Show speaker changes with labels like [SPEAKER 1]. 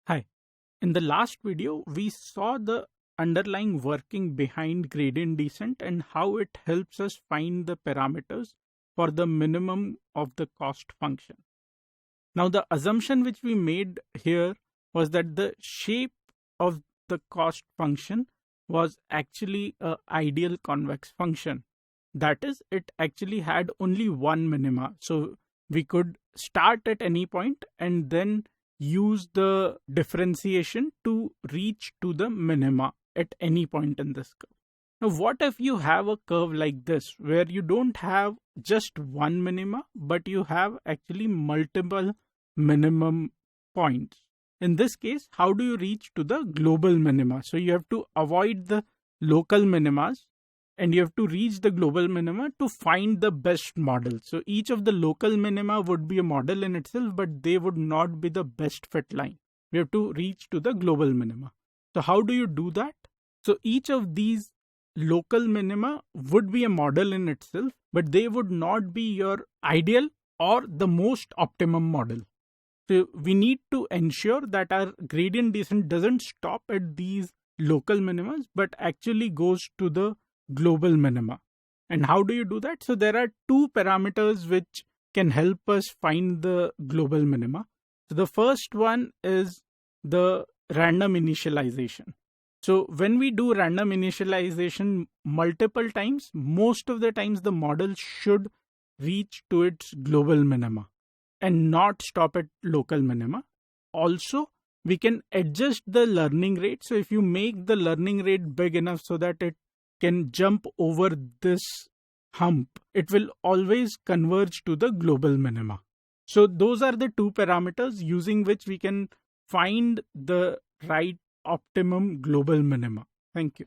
[SPEAKER 1] Hi. In the last video, we saw the underlying working behind gradient descent and how it helps us find the parameters for the minimum of the cost function. Now, the assumption which we made here was that the shape of the cost function was actually an ideal convex function. That is, it actually had only one minima. So we could start at any point and then use the differentiation to reach to the minima at any point in this curve. Now, what if you have a curve like this where you don't have just one minima, but you have actually multiple minimum points? In this case, how do you reach to the global minima? So you have to avoid the local minimas and you have to reach the global minima to find the best model. So each of the local minima would be a model in itself, but they would not be the best fit line. We have to reach to the global minima. So how do you do that? So each of these local minima would be a model in itself, but they would not be your ideal or the most optimum model. So we need to ensure that our gradient descent doesn't stop at these local minimas, but actually goes to the global minima. And how do you do that? So there are two parameters which can help us find the global minima. So the first one is the random initialization. So when we do random initialization multiple times, most of the times the model should reach to its global minima and not stop at local minima. Also, we can adjust the learning rate. So if you make the learning rate big enough so that it can jump over this hump, it will always converge to the global minima. So those are the two parameters using which we can find the right optimum global minima. Thank you.